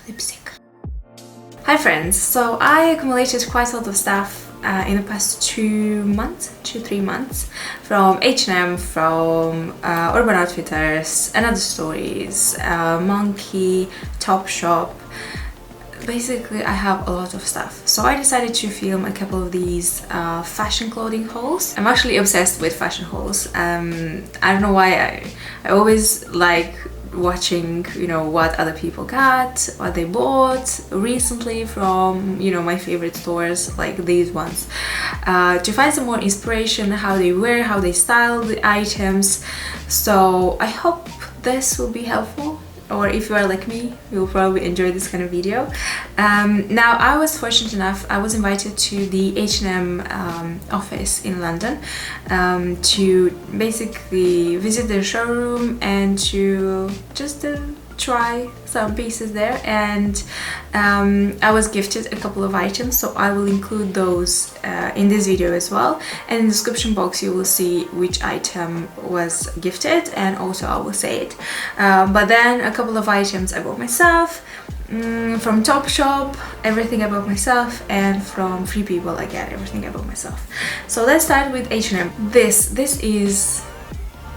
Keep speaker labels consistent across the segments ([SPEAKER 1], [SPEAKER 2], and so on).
[SPEAKER 1] lipstick. Hi friends, so I accumulated quite a lot of stuff in the past 3 months from H&M, from Urban Outfitters, Another Stories, Monkey, Topshop. Basically, I have a lot of stuff. So I decided to film a couple of these fashion clothing hauls. I'm actually obsessed with fashion hauls. I don't know why, I always like watching, you know, what other people got, what they bought recently from, you know, my favorite stores like these ones, to find some more inspiration, how they wear, how they style the items. So I hope this will be helpful, or if you are like me, you'll probably enjoy this kind of video. Now, I was fortunate enough, I was invited to the H&M office in London to basically visit their showroom and to just try some pieces there, and I was gifted a couple of items, so I will include those in this video as well, and in the description box you will see which item was gifted, and also I will say it. But then a couple of items I bought myself, from Topshop, everything I bought myself, and from Free People again, everything I bought myself. So let's start with H&M. This is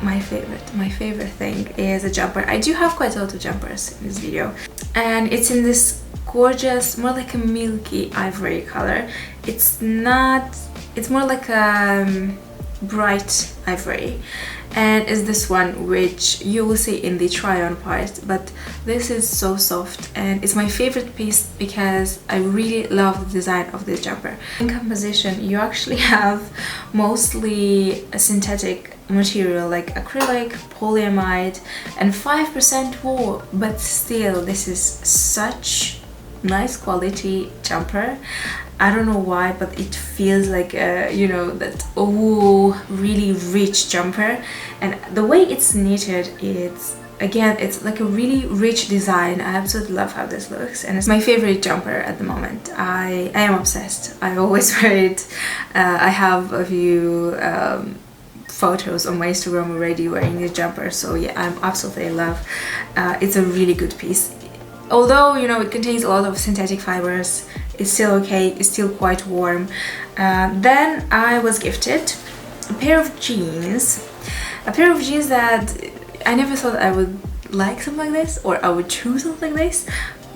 [SPEAKER 1] my favorite thing is a jumper. I do have quite a lot of jumpers in this video, and it's in this gorgeous, more like a milky ivory color. It's more like a bright ivory, and is this one which you will see in the try-on part, but this is so soft and it's my favorite piece because I really love the design of this jumper. In composition, you actually have mostly a synthetic material like acrylic, polyamide, and 5% wool, but still this is such nice quality jumper. I don't know why, but it feels like you know, that wool, really rich jumper, and the way it's knitted, it's like a really rich design. I absolutely love how this looks, and it's my favorite jumper at the moment. I am obsessed. I always wear it. I have a few photos on my Instagram already wearing this jumper, so yeah, I'm absolutely in love. It's a really good piece. Although, you know, it contains a lot of synthetic fibers, it's still okay, it's still quite warm. Then I was gifted a pair of jeans that I never thought I would like something like this, or I would choose something like this,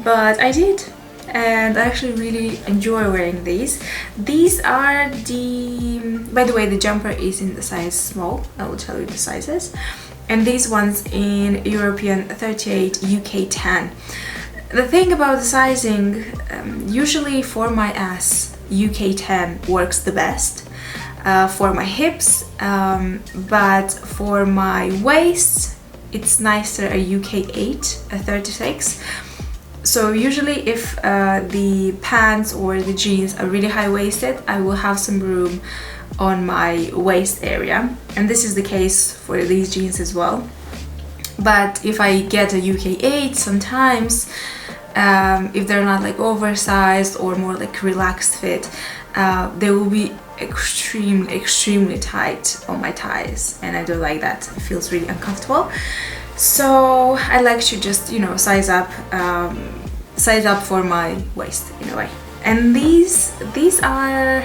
[SPEAKER 1] but I did, and I actually really enjoy wearing these. These are by the way, the jumper is in the size small, I will tell you the sizes, and these ones in European 38, UK 10. The thing about the sizing, usually for my ass, UK 10 works the best, for my hips, but for my waist, it's nicer a UK 8, a 36. So usually if the pants or the jeans are really high-waisted, I will have some room on my waist area, and this is the case for these jeans as well. But if I get a UK 8, sometimes if they're not like oversized or more like relaxed fit, they will be extremely tight on my thighs, and I don't like that. It feels really uncomfortable. So I like to just, you know, size up for my waist in a way. And these are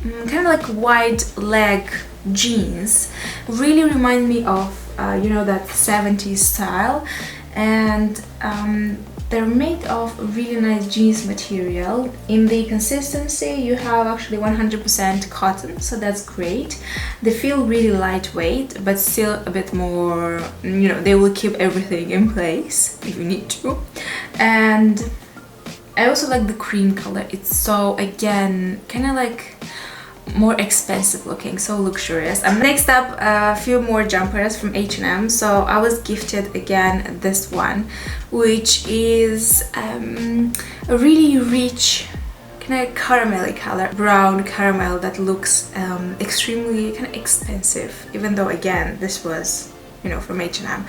[SPEAKER 1] kind of like wide leg jeans, really remind me of you know, that 70s style, and they're made of really nice jeans material. In the consistency, you have actually 100% cotton, so that's great. They feel really lightweight, but still a bit more, you know, they will keep everything in place if you need to. And I also like the cream color. It's so, again, kind of like more expensive looking, so luxurious. Next up, a few more jumpers from H&M. So I was gifted again this one, which is a really rich kind of caramelly color, brown caramel, that looks extremely kind of expensive, even though again this was, you know, from H&M.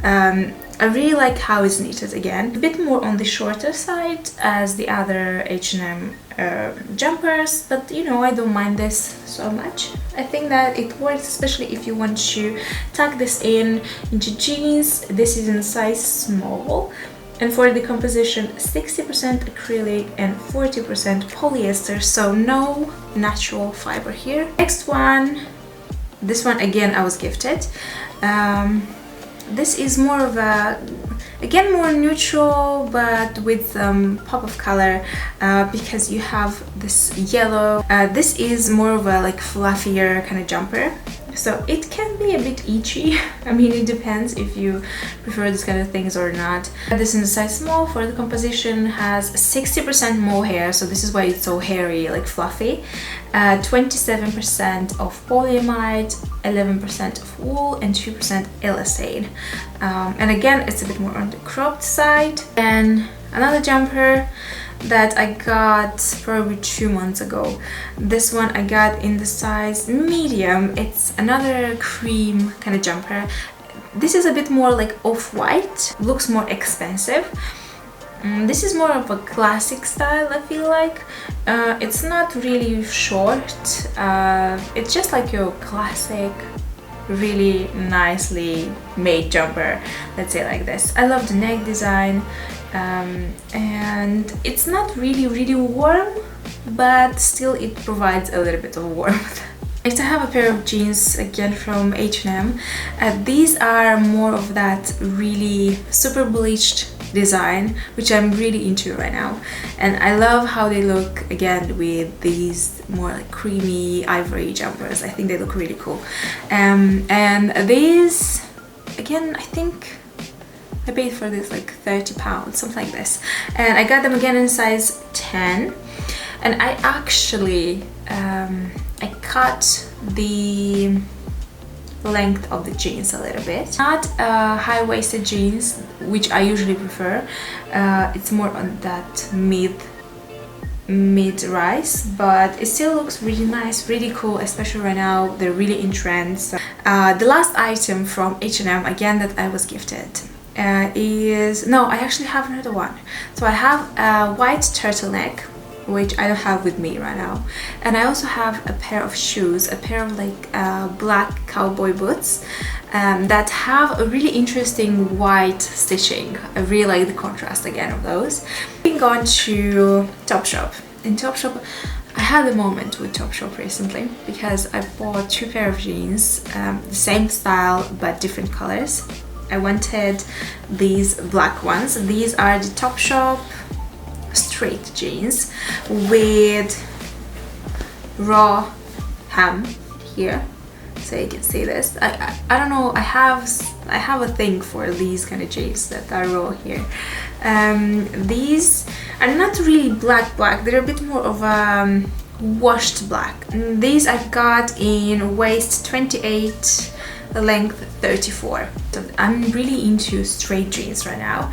[SPEAKER 1] I really like how it's knitted again, a bit more on the shorter side as the other H&M jumpers, but you know, I don't mind this so much. I think that it works, especially if you want to tuck this into jeans. This is in size small, And for the composition, 60% acrylic and 40% polyester, so no natural fiber here. Next one, this one again I was gifted. This is more of a, again, more neutral but with pop of color, because you have this yellow. This is more of a like fluffier kind of jumper, so it can be a bit itchy. I mean, it depends if you prefer this kind of things or not. This is a size small. For the composition, has 60% mohair, so this is why it's so hairy, like fluffy. 27% of polyamide, 11% of wool, and 2% elastane. And again, it's a bit more on the cropped side. And another jumper that I got probably 2 months ago. This one I got in the size medium. It's another cream kind of jumper. This is a bit more like off-white, looks more expensive. This is more of a classic style, I feel like. It's not really short, it's just like your classic, really nicely made jumper, let's say like this. I love the neck design, and it's not really warm, but still it provides a little bit of warmth. Next, I have a pair of jeans, again from H&M. These are more of that really super bleached design, which I'm really into right now, and I love how they look again with these more like creamy ivory jumpers. I think they look really cool. And these, again, I think I paid for this like £30, something like this, and I got them again in size 10. And I actually I cut the length of the jeans a little bit. Not high-waisted jeans, which I usually prefer. It's more on that mid-rise, but it still looks really nice, really cool, especially right now. They're really in trend. So, the last item from H&M, again, that I was gifted is... No, I actually have another one. So I have a white turtleneck, which I don't have with me right now, and I also have a pair of shoes, a pair of like black cowboy boots that have a really interesting white stitching. I really like the contrast again of those. Moving on to Topshop. In Topshop, I had a moment with Topshop recently because I bought 2 pair of jeans, the same style but different colors. I wanted these black ones. These are the Topshop straight jeans with raw hem here, so you can see this. I don't know, I have a thing for these kind of jeans that are raw here. These are not really black, they're a bit more of a washed black. These I got in waist 28, length 34. So I'm really into straight jeans right now.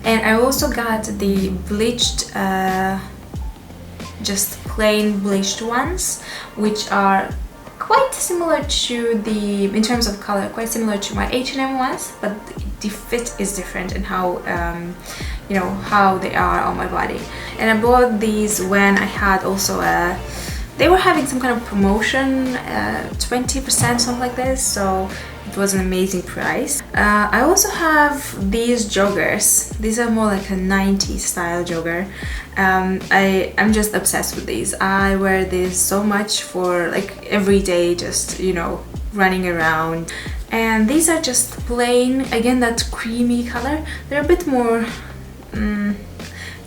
[SPEAKER 1] And I also got the bleached, just plain bleached ones, which are quite similar to the, in terms of color, quite similar to my H&M ones, but the fit is different in how, you know, how they are on my body. And I bought these when I had also a, they were having some kind of promotion, 20%, something like this, so it was an amazing price. I also have these joggers. These are more like a 90s style jogger. I'm just obsessed with these. I wear these so much for like every day, just, you know, running around. And these are just plain, again, that creamy color. They're a bit more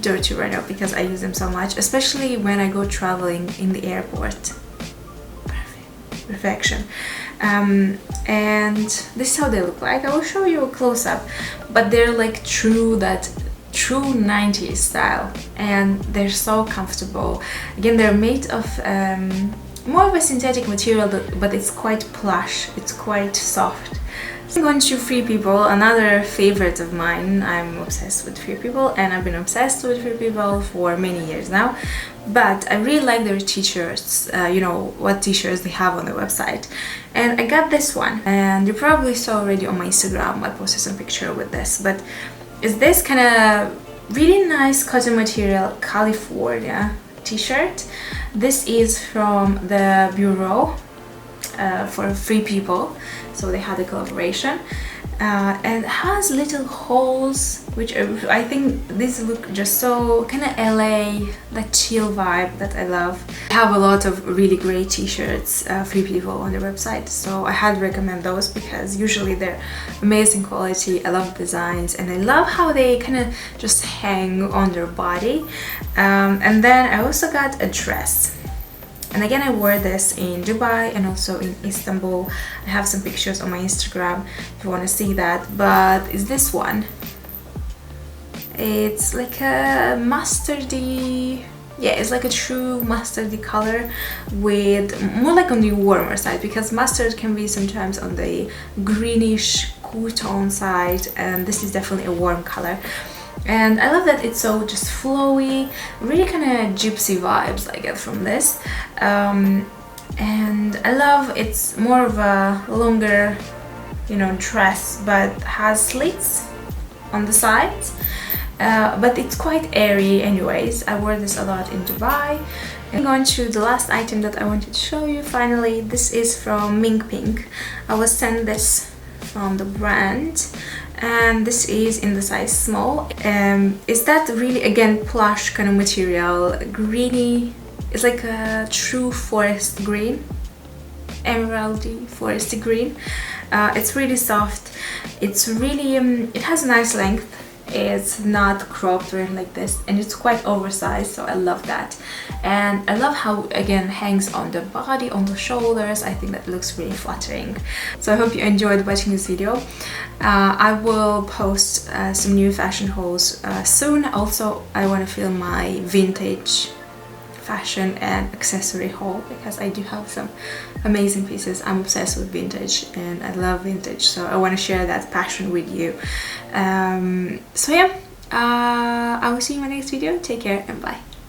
[SPEAKER 1] dirty right now because I use them so much, especially when I go traveling in the airport. Perfection. And this is how they look like. I will show you a close-up, but they're like true 90s style, and they're so comfortable. Again, they're made of more of a synthetic material, but it's quite plush, it's quite soft. I'm going to Free People, another favorite of mine. I'm obsessed with Free People, and I've been obsessed with Free People for many years now. But I really like their t-shirts, you know, what t-shirts they have on their website. And I got this one, and you probably saw already on my Instagram, I posted some picture with this, but it's this kind of really nice cotton material California t-shirt. This is from the Bureau for Free People, so they had a collaboration. and has little holes, which I think these look just so kind of LA, that chill vibe that I love. I have a lot of really great t-shirts, Free People, on their website, so I had recommend those because usually they're amazing quality. I love designs and I love how they kind of just hang on their body. And then I also got a dress. And again, I wore this in Dubai and also in Istanbul. I have some pictures on my Instagram if you want to see that. But it's this one. It's like a mustardy, yeah, it's like a true mustardy color with more like on the warmer side, because mustard can be sometimes on the greenish cool tone side, and this is definitely a warm color. And I love that it's so just flowy, really kind of gypsy vibes I get from this. And I love it's more of a longer, you know, dress, but has slits on the sides. But it's quite airy anyways. I wore this a lot in Dubai. And going to the last item that I wanted to show you finally. This is from Mink Pink. I was sent this from the brand. And this is in the size small. Is that really, again, plush kind of material, greeny. It's like a true forest green, emeraldy foresty green. It's really soft. It's really it has a nice length. It's not cropped or anything like this, and it's quite oversized, so I love that. And I love how, again, hangs on the body, on the shoulders. I think that looks really flattering. So I hope you enjoyed watching this video. I will post some new fashion hauls soon. Also, I want to film my vintage fashion and accessory haul because I do have some amazing pieces. I'm obsessed with vintage and I love vintage, so I want to share that passion with you. So yeah, I will see you in my next video. Take care and bye.